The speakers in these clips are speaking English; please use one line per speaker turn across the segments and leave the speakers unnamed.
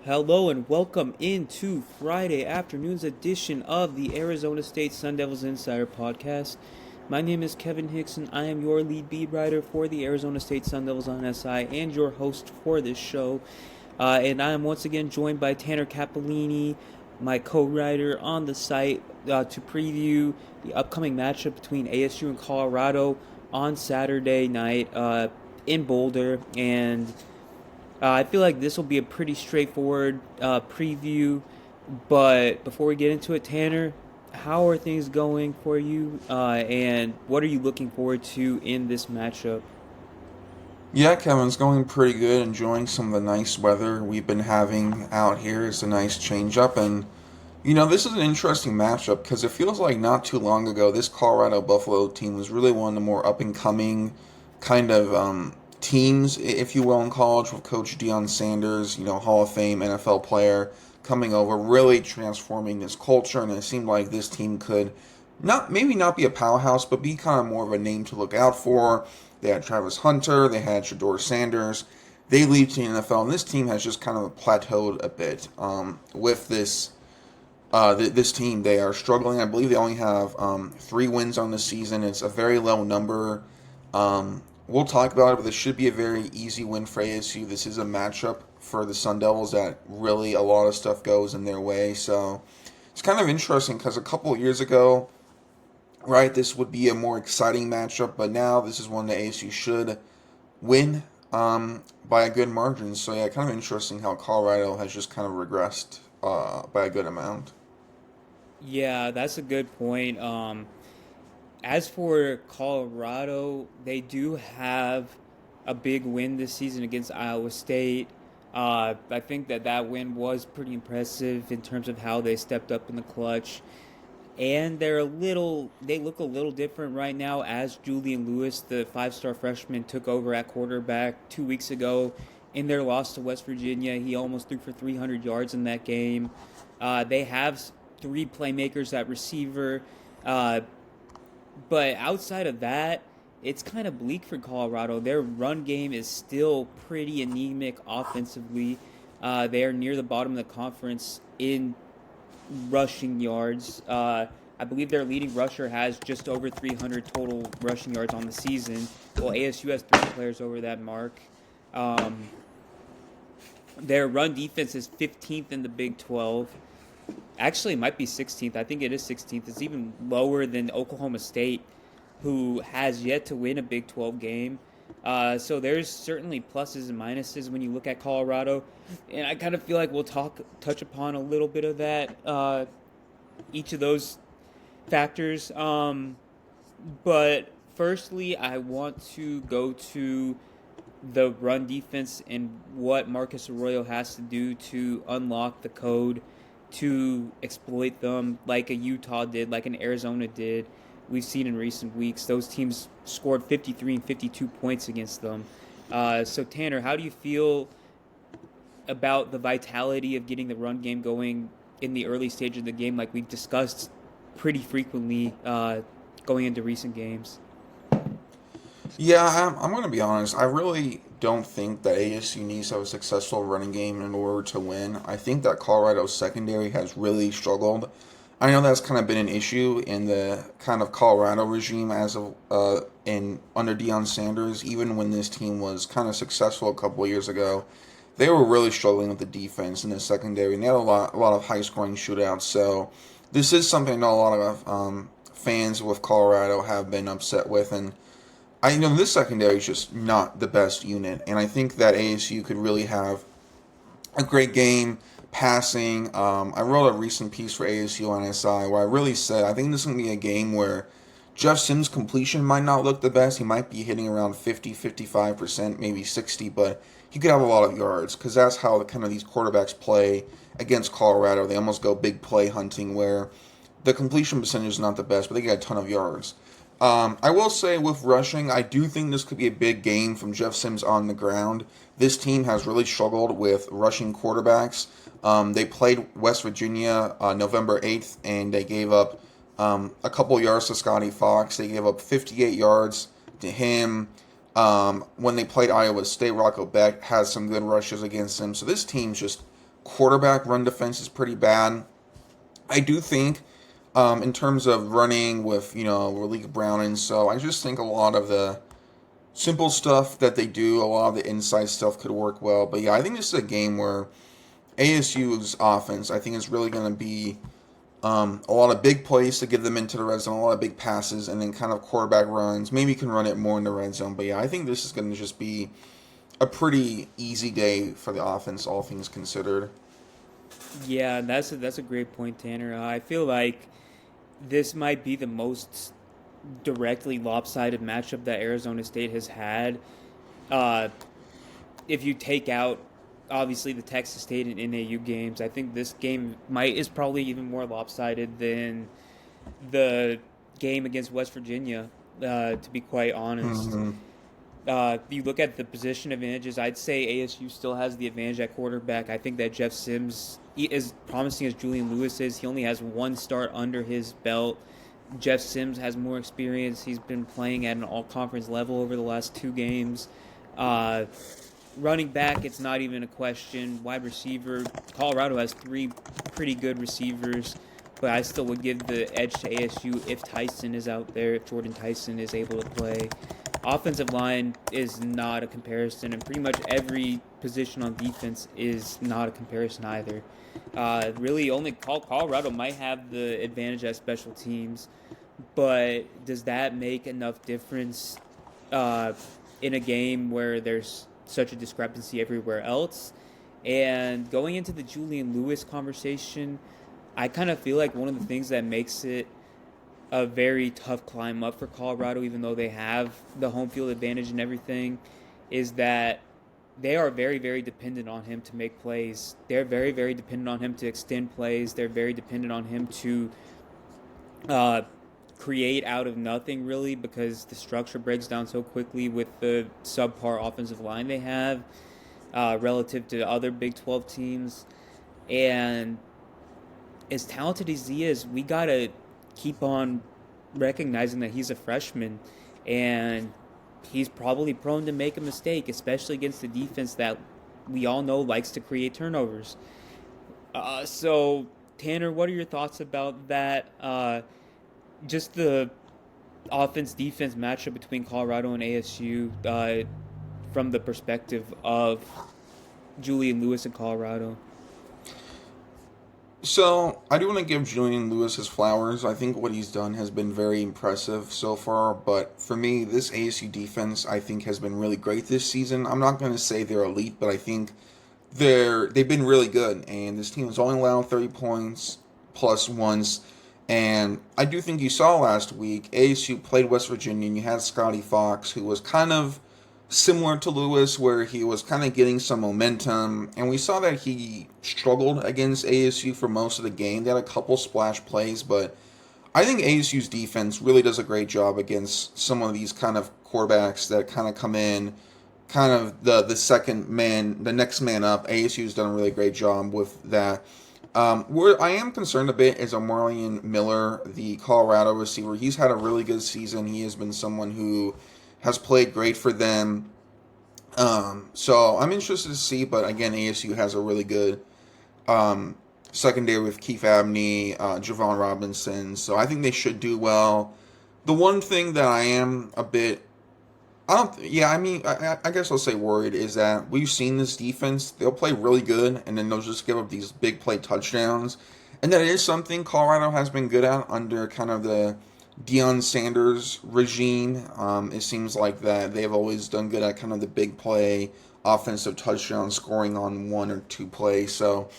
Hello and welcome into Friday afternoon's edition of the Arizona State Sun Devils Insider Podcast. My name is Kevin Hickson. I am your lead beat writer for the Arizona State Sun Devils on SI and your host for this show. And I am once again joined by Tanner Capolini, my co-writer on the site, to preview the upcoming matchup between ASU and Colorado on Saturday night in Boulder. And I feel like this will be a pretty straightforward preview, but before we get into it, Tanner, how are things going for you, and what are you looking forward to in this matchup?
Yeah, Kevin, it's going pretty good. Enjoying some of the nice weather we've been having out here. It's a nice change up. And, this is an interesting matchup because it feels like not too long ago, this Colorado Buffalo team was really one of the more up and coming kind of teams, if you will, in college with Coach Deion Sanders, Hall of Fame NFL player coming over, really transforming this culture. And it seemed like this team could maybe not be a powerhouse, but be kind of more of a name to look out for. They had Travis Hunter, they had Shador Sanders. They leave to the NFL, and this team has just kind of plateaued a bit. With this team, they are struggling. I believe they only have 3 wins on the season. It's a very low number. We'll talk about it, but this should be a very easy win for ASU. This is a matchup for the Sun Devils that really a lot of stuff goes in their way. So it's kind of interesting because a couple of years ago, right, this would be a more exciting matchup, but now this is one that ASU should win by a good margin. So yeah, kind of interesting how Colorado has just kind of regressed by a good amount.
Yeah, that's a good point. As for Colorado, they do have a big win this season against Iowa State. I think that win was pretty impressive in terms of how they stepped up in the clutch. And they look a little different right now as Julian Lewis, the five-star freshman, took over at quarterback 2 weeks ago in their loss to West Virginia. He almost threw for 300 yards in that game. They have three playmakers at receiver, uh, but outside of that, it's kind of bleak for Colorado. Their run game is still pretty anemic offensively. They are near the bottom of the conference in rushing yards. I believe their leading rusher has just over 300 total rushing yards on the season. Well, ASU has three players over that mark. Um, their run defense is 15th in the Big 12. Actually, it might be 16th. I think it is 16th. It's even lower than Oklahoma State, who has yet to win a Big 12 game. So there's certainly pluses and minuses when you look at Colorado, and I kind of feel like we'll touch upon a little bit of that, each of those factors. But firstly, I want to go to the run defense and what Marcus Arroyo has to do to unlock the code, to exploit them like a Utah did, like an Arizona did. We've seen in recent weeks those teams scored 53 and 52 points against them. So Tanner, how do you feel about the vitality of getting the run game going in the early stage of the game, like we've discussed pretty frequently going into recent games?
Yeah, I'm going to be honest. I really don't think that ASU needs to have a successful running game in order to win. I think that Colorado's secondary has really struggled. I know that's kind of been an issue in the kind of Colorado regime as of in under Deion Sanders. Even when this team was kind of successful a couple of years ago, they were really struggling with the defense in the secondary, and they had a lot of high scoring shootouts. So this is something that a lot of fans with Colorado have been upset with, and this secondary is just not the best unit, and I think that ASU could really have a great game passing. I wrote a recent piece for ASU on SI where I really said I think this is going to be a game where Jeff Sims' completion might not look the best. He might be hitting around 50, 55%, maybe 60, but he could have a lot of yards because that's how kind of these quarterbacks play against Colorado. They almost go big play hunting where the completion percentage is not the best, but they get a ton of yards. I will say with rushing, I do think this could be a big game from Jeff Sims on the ground. This team has really struggled with rushing quarterbacks. They played West Virginia November 8th, and they gave up a couple yards to Scotty Fox. They gave up 58 yards to him. When they played Iowa State, Rocco Beck has some good rushes against him. So this team's just quarterback run defense is pretty bad. I do think, in terms of running with, Malik Brown, and so I just think a lot of the simple stuff that they do, a lot of the inside stuff could work well. But yeah, I think this is a game where ASU's offense, I think, is really going to be a lot of big plays to get them into the red zone, a lot of big passes, and then kind of quarterback runs. Maybe you can run it more in the red zone. But yeah, I think this is going to just be a pretty easy day for the offense, all things considered.
Yeah, that's a great point, Tanner. I feel like this might be the most directly lopsided matchup that Arizona State has had. Uh, if you take out obviously the Texas State and NAU games, I think this game might is probably even more lopsided than the game against West Virginia. To be quite honest,
Mm-hmm.
you look at the position advantages. I'd say ASU still has the advantage at quarterback. I think that Jeff Sims, as promising as Julian Lewis is, he only has one start under his belt. Jeff Sims has more experience. He's been playing at an all-conference level over the last two games. Uh, Running back, it's not even a question. Wide receiver, Colorado has three pretty good receivers, but I still would give the edge to ASU if Tyson is out there, if Jordan Tyson is able to play. Offensive line is not a comparison, and pretty much every position on defense is not a comparison either. Really, only Colorado might have the advantage at special teams, but does that make enough difference uh, in a game where there's such a discrepancy everywhere else? And going into the Julian Lewis conversation, I kind of feel like one of the things that makes it a very tough climb up for Colorado, even though they have the home field advantage and everything, is that they are very, very dependent on him to make plays. They're very, very dependent on him to extend plays. They're very dependent on him to uh, create out of nothing, really, because the structure breaks down so quickly with the subpar offensive line they have relative to other Big 12 teams. And as talented as he is, we got to keep on recognizing that he's a freshman and he's probably prone to make a mistake, especially against the defense that we all know likes to create turnovers. So, Tanner, what are your thoughts about that? Just the offense defense matchup between Colorado and ASU from the perspective of Julian Lewis and Colorado.
So, I do want to give Julian Lewis his flowers. I think what he's done has been very impressive so far, but for me, this ASU defense I think has been really great this season. I'm not going to say they're elite, but I think they've been really good, and this team has only allowed 30 points plus once. And I do think you saw last week ASU played West Virginia, and you had Scotty Fox, who was kind of similar to Lewis, where he was kind of getting some momentum, and we saw that he struggled against ASU for most of the game. They had a couple splash plays, but I think ASU's defense really does a great job against some of these kind of quarterbacks that kind of come in, kind of the second man, the next man up. ASU's done a really great job with that. Where I am concerned a bit is Amarian Miller, the Colorado receiver. He's had a really good season. He has been someone who has played great for them. So I'm interested to see, but again, ASU has a really good um, secondary with Keith Abney, Javon Robinson. So I think they should do well. The one thing that I am a bit, I don't, yeah, I mean, I guess I'll say worried is that we've seen this defense. They'll play really good, and then they'll just give up these big play touchdowns. And that is something Colorado has been good at under kind of the Deion Sanders regime. It seems like that they've always done good at kind of the big play, offensive touchdown scoring on one or two plays. So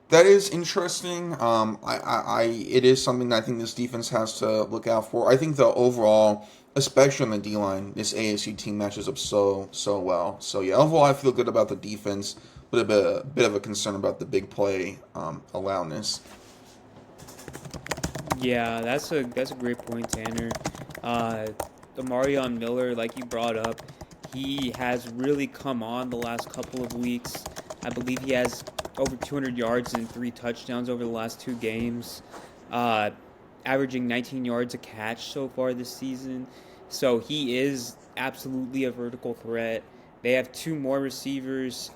that is interesting. It is something that I think this defense has to look out for. I think the overall, especially on the D line, this ASU team matches up so well. So yeah, overall I feel good about the defense, but a bit of a concern about the big play allowedness.
Yeah, that's a great point, Tanner. Uh, Marion Miller, like you brought up, he has really come on the last couple of weeks. I believe he has over 200 yards and three touchdowns over the last two games, uh, averaging 19 yards a catch so far this season. So he is absolutely a vertical threat. They have two more receivers.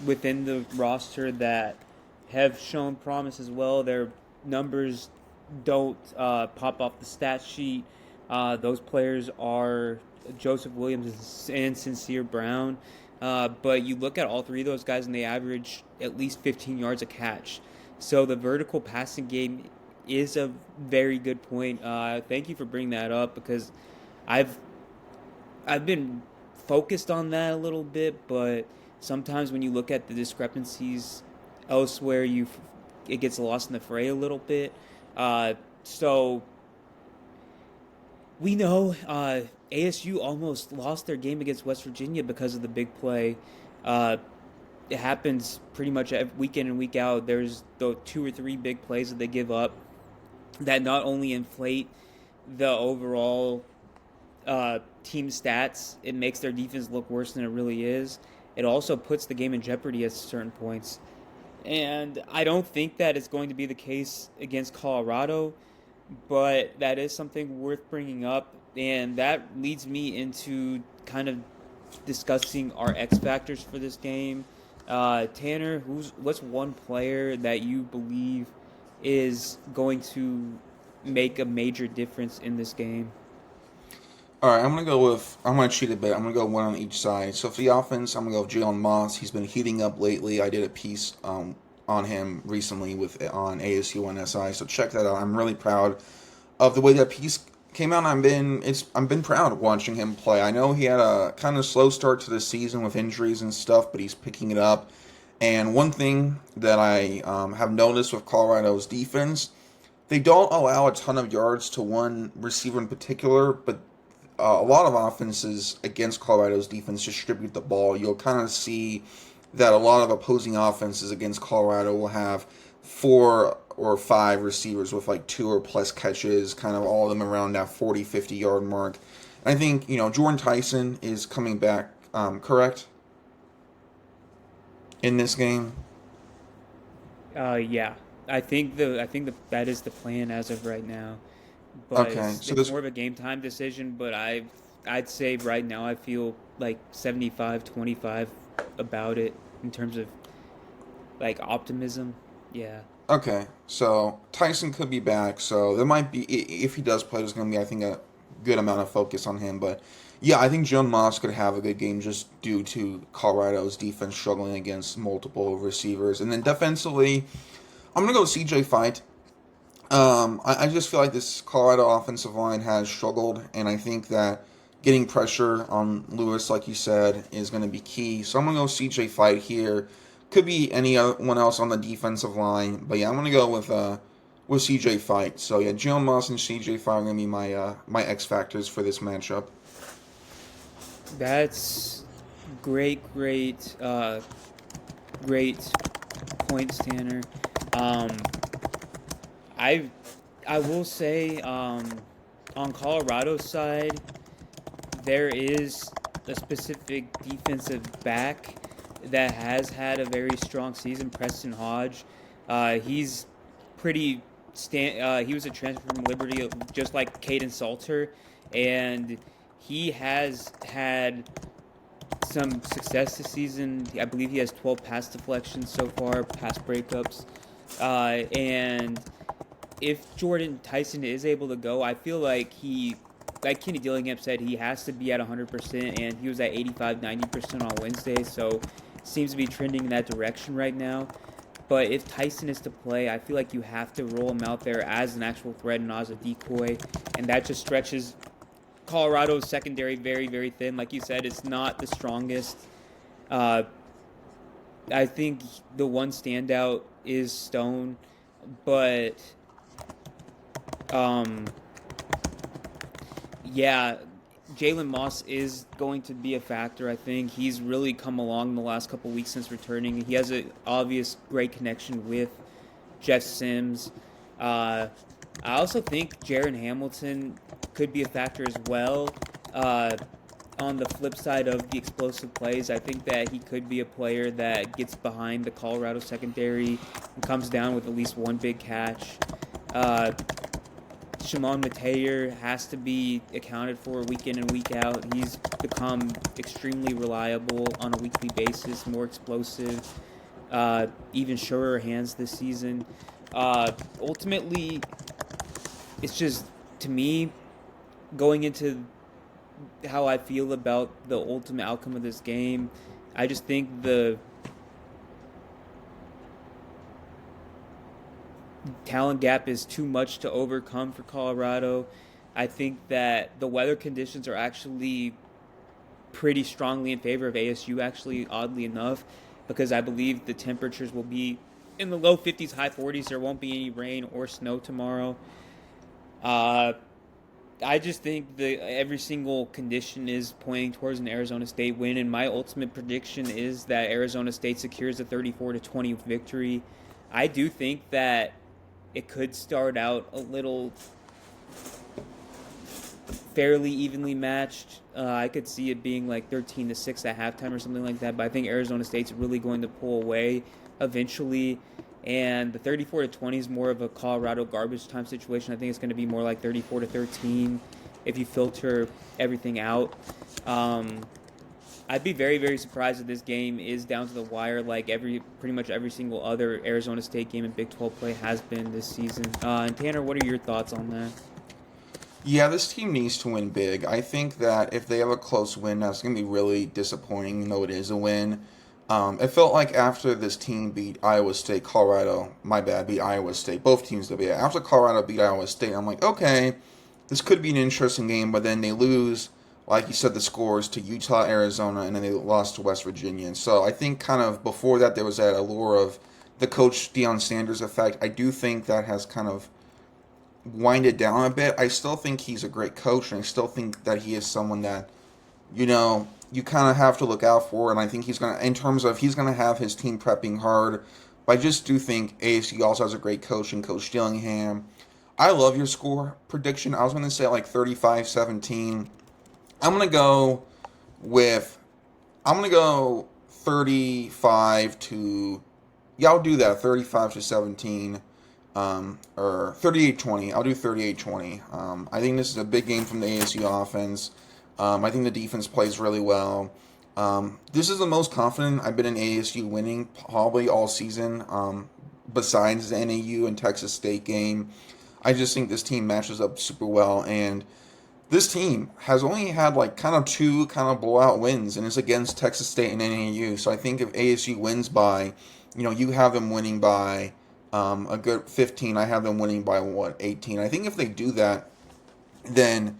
within the roster that have shown promise as well. Their numbers don't pop off the stat sheet. Those players are Joseph Williams and Sincere Brown. But you look at all three of those guys, and they average at least 15 yards a catch. So the vertical passing game is a very good point. Thank you for bringing that up because I've I've been focused on that a little bit, but sometimes when you look at the discrepancies elsewhere, it gets lost in the fray a little bit. So we know ASU almost lost their game against West Virginia because of the big play. Uh, it happens pretty much week in and week out. There's the two or three big plays that they give up that not only inflate the overall team stats, it makes their defense look worse than it really is. It also puts the game in jeopardy at certain points. And I don't think that it's going to be the case against Colorado, but that is something worth bringing up. And that leads me into kind of discussing our X factors for this game. Tanner, what's one player that you believe is going to make a major difference in this game?
All right, I'm gonna cheat a bit. I'm gonna go one on each side. So for the offense, I'm gonna go with Jalen Moss. He's been heating up lately. I did a piece on him recently with on ASU and SI. So check that out. I'm really proud of the way that piece came out. I've been proud of watching him play. I know he had a kind of slow start to the season with injuries and stuff, but he's picking it up. And one thing that I have noticed with Colorado's defense, they don't allow a ton of yards to one receiver in particular, but a lot of offenses against Colorado's defense distribute the ball. You'll kind of see that a lot of opposing offenses against Colorado will have 4 or 5 receivers with like 2 or plus catches, kind of all of them around that 40, 50 yard mark. And I think, Jordan Tyson is coming back, correct, in this game.
Yeah, I think that is the plan as of right now. But
Okay, so
it's
this
more of a game time decision. But I'd say right now I feel like 75-25 about it in terms of like optimism. Yeah.
Okay, so Tyson could be back, so there might be if he does play, there's going to be I think a good amount of focus on him. But yeah, I think John Moss could have a good game just due to Colorado's defense struggling against multiple receivers, and then defensively, I'm going to go CJ Fight. I just feel like this Colorado offensive line has struggled, and I think that getting pressure on Lewis, like you said, is going to be key. So I'm going to go CJ Fight here. Could be anyone else on the defensive line, but yeah, I'm going to go with CJ Fight. So yeah, Jalen Moss and CJ Fight are going to be my X factors for this matchup.
That's great, great points, Tanner. Um, I I will say on Colorado's side, there is a specific defensive back that has had a very strong season, Preston Hodge. He's pretty he was a transfer from Liberty, just like Caden Salter, and he has had some success this season. I believe he has 12 pass deflections so far, pass breakups, and if Jordan Tyson is able to go, I feel like like Kenny Dillingham said, he has to be at 100%, and he was at 85-90% on Wednesday, so seems to be trending in that direction right now. But if Tyson is to play, I feel like you have to roll him out there as an actual threat and not as a decoy, and that just stretches Colorado's secondary very thin. Like you said, it's not the strongest. Uh, I think the one standout is Stone, but um, yeah, Jalen Moss is going to be a factor. I think he's really come along the last couple weeks since returning. He has an obvious great connection with Jeff Sims. Uh, I also think Jaron Hamilton could be a factor as well. Uh, on the flip side of the explosive plays, I think that he could be a player that gets behind the Colorado secondary and comes down with at least one big catch. Uh, Shimon Mateer has to be accounted for week in and week out. He's become extremely reliable on a weekly basis, more explosive, even surer hands this season. Ultimately, it's just, to me, going into how I feel about the ultimate outcome of this game, I just think the talent gap is too much to overcome for Colorado. I think that the weather conditions are actually pretty strongly in favor of ASU, actually, oddly enough, because I believe the temperatures will be in the low 50s, high 40s. There won't be any rain or snow tomorrow. Uh, I just think that every single condition is pointing towards an Arizona State win, and my ultimate prediction is that Arizona State secures a 34-20 victory. I do think that it could start out a little fairly evenly matched. I could see it being like 13-6 at halftime or something like that. But I think Arizona State's really going to pull away eventually. And the 34-20 is more of a Colorado garbage time situation. I think it's going to be more like 34-13 if you filter everything out. Um, I'd be very, very surprised if this game is down to the wire, like pretty much every single other Arizona State game in Big 12 play has been this season. And Tanner, what are your thoughts on that?
Yeah, this team needs to win big. I think that if they have a close win, that's going to be really disappointing, even though it is a win. It felt like after this team beat Iowa State, Colorado, my bad, beat Iowa State, both teams did. But yeah, after Colorado beat Iowa State, I'm like, okay, this could be an interesting game, but then they lose, like you said, the scores to Utah, Arizona, and then they lost to West Virginia. And so I think kind of before that, there was that allure of the coach Deion Sanders effect. I do think that has kind of winded down a bit. I still think he's a great coach, and I still think that he is someone that, you kind of have to look out for. And I think he's going to, in terms of, he's going to have his team prepping hard. But I just do think ASU also has a great coach in Coach Dillingham. I love your score prediction. I was going to say like 35-17. I'm going to go with, I'm going to go 35 to, yeah, I'll do that, 35 to 17. Or 38-20. I'll do 38-20. I think this is a big game from the ASU offense. I think the defense plays really well. This is the most confident I've been in ASU winning probably all season, besides the NAU and Texas State game. I just think this team matches up super well, and this team has only had like kind of two kind of blowout wins, and it's against Texas State and NAU. So I think if ASU wins by, you have them winning by a good 15. I have them winning by what, 18. I think if they do that, then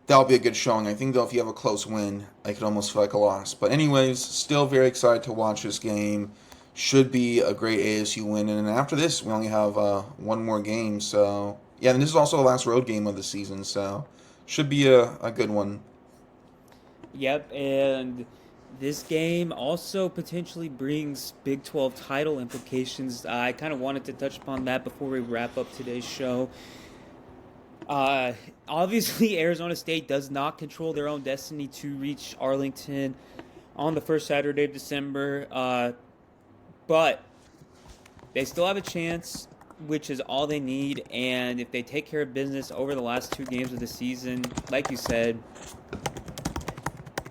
that'll be a good showing. I think though if you have a close win, I could almost feel like a loss. But anyways, still very excited to watch this game. Should be a great ASU win, and after this, we only have one more game. So yeah, and this is also the last road game of the season. So should be a good one.
Yep, and this game also potentially brings Big 12 title implications. I kind of wanted to touch upon that before we wrap up today's show. Uh, Obviously, Arizona State does not control their own destiny to reach Arlington on the first Saturday of December, but they still have a chance, which is all they need. And if they take care of business over the last two games of the season, like you said,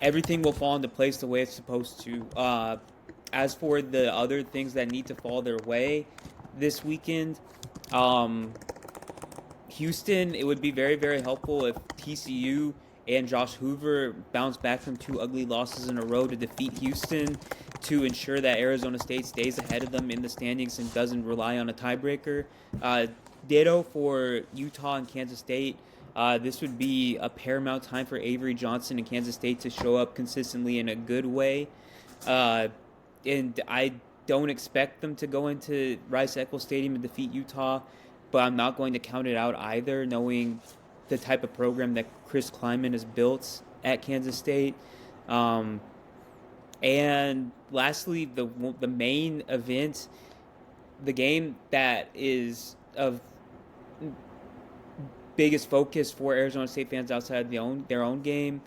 everything will fall into place the way it's supposed to. As for the other things that need to fall their way this weekend, um, Houston, it would be very, very helpful if TCU and Josh Hoover bounce back from two ugly losses in a row to defeat Houston to ensure that Arizona State stays ahead of them in the standings and doesn't rely on a tiebreaker. Uh, Ditto for Utah and Kansas State. This would be a paramount time for Avery Johnson and Kansas State to show up consistently in a good way. Uh, and I don't expect them to go into Rice-Eccles Stadium and defeat Utah, but I'm not going to count it out either, knowing the type of program that Chris Kleiman has built at Kansas State. Um, and lastly, the main event, the game that is of biggest focus for Arizona State fans outside their own game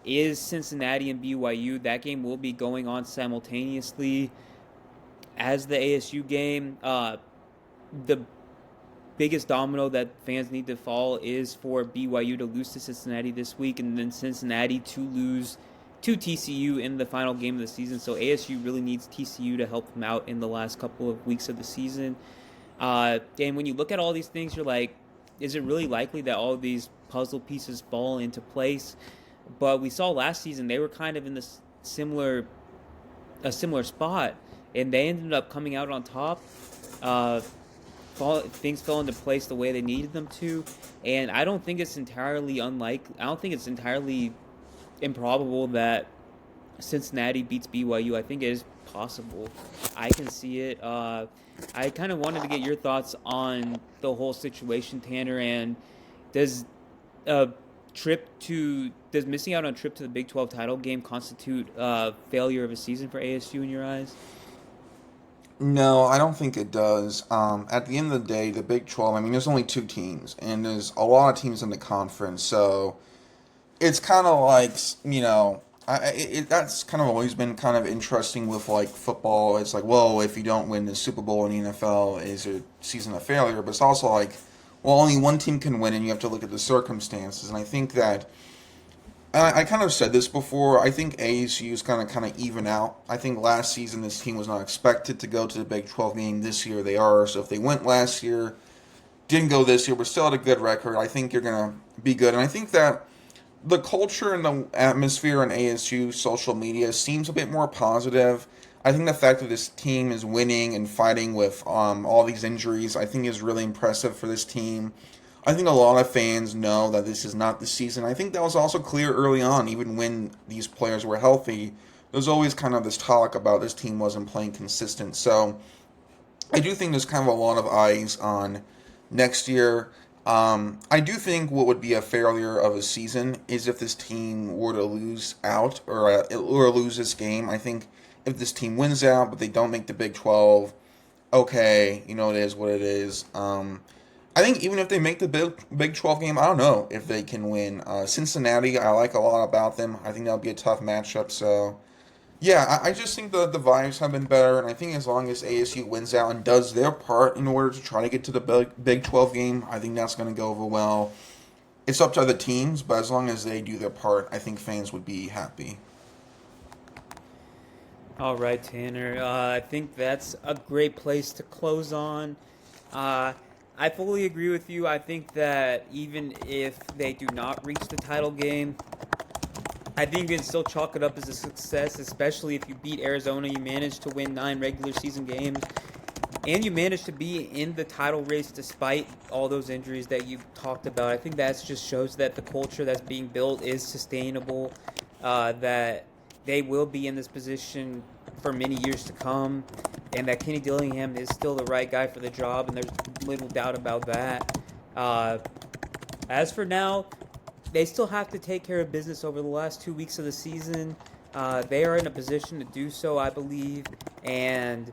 is Cincinnati and BYU. That game will be going on simultaneously as the ASU game. The biggest domino that fans need to fall is for BYU to lose to Cincinnati this week, and then Cincinnati to lose to TCU in the final game of the season. So ASU really needs TCU to help them out in the last couple of weeks of the season. And when you look at all these things, you're like, is it really likely that all of these puzzle pieces fall into place? But we saw last season they were kind of in this similar spot, and they ended up coming out on top. Uh, Things fell into place the way they needed them to, and I don't think it's entirely I don't think it's entirely improbable that Cincinnati beats BYU. I think it is possible. I can see it. I kind of wanted to get your thoughts on the whole situation, Tanner. And does a does missing out on a trip to the Big 12 title game constitute a failure of a season for ASU in your eyes?
No, I don't think it does. At the end of the day, the Big 12, I mean, there's only two teams, and there's a lot of teams in the conference, so it's kind of like, that's kind of always been kind of interesting with like football. It's like, well, if you don't win the Super Bowl in the NFL, is your season a failure? But it's also like, well, only one team can win, and you have to look at the circumstances. And I think that I kind of said this before. I think ASU is going to kind of even out. I think last season this team was not expected to go to the Big 12 game. This year they are. So if they went last year, didn't go this year, but still had a good record, I think you're going to be good. And I think that the culture and the atmosphere on ASU social media seems a bit more positive. I think the fact that this team is winning and fighting with all these injuries, I think is really impressive for this team. I think a lot of fans know that this is not the season. I think that was also clear early on, even when these players were healthy. There's always kind of this talk about this team wasn't playing consistent. So I do think there's kind of a lot of eyes on next year. I do think what would be a failure of a season is if this team were to lose out or lose this game. I think if this team wins out but they don't make the Big 12, okay, it is what it is. I think even if they make the Big 12 game, I don't know if they can win. Cincinnati, I like a lot about them. I think that'll be a tough matchup. So, yeah, I just think the vibes have been better. And I think as long as ASU wins out and does their part in order to try to get to the Big 12 game, I think that's going to go over well. It's up to other teams, but as long as they do their part, I think fans would be happy.
All right, Tanner. I think that's a great place to close on. Uh, I fully agree with you. I think that even if they do not reach the title game, I think you can still chalk it up as a success, especially if you beat Arizona. You managed to win 9 regular season games, and you managed to be in the title race despite all those injuries that you talked about. I think that just shows that the culture that's being built is sustainable, that they will be in this position for many years to come, and that Kenny Dillingham is still the right guy for the job, and there's little doubt about that. Uh, as for now, they still have to take care of business over the last 2 weeks of the season. They are in a position to do so, I believe. And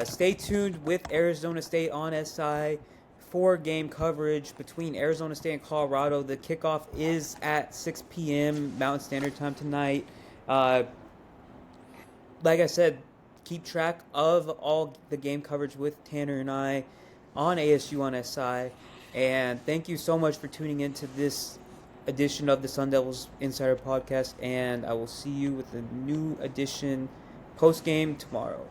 stay tuned with Arizona State on SI for game coverage between Arizona State and Colorado. The kickoff is at 6 p.m. Mountain Standard Time tonight. Like I said, keep track of all the game coverage with Tanner and I on ASU on SI. And thank you so much for tuning into this edition of the Sun Devils Insider Podcast, and I will see you with a new edition post-game tomorrow.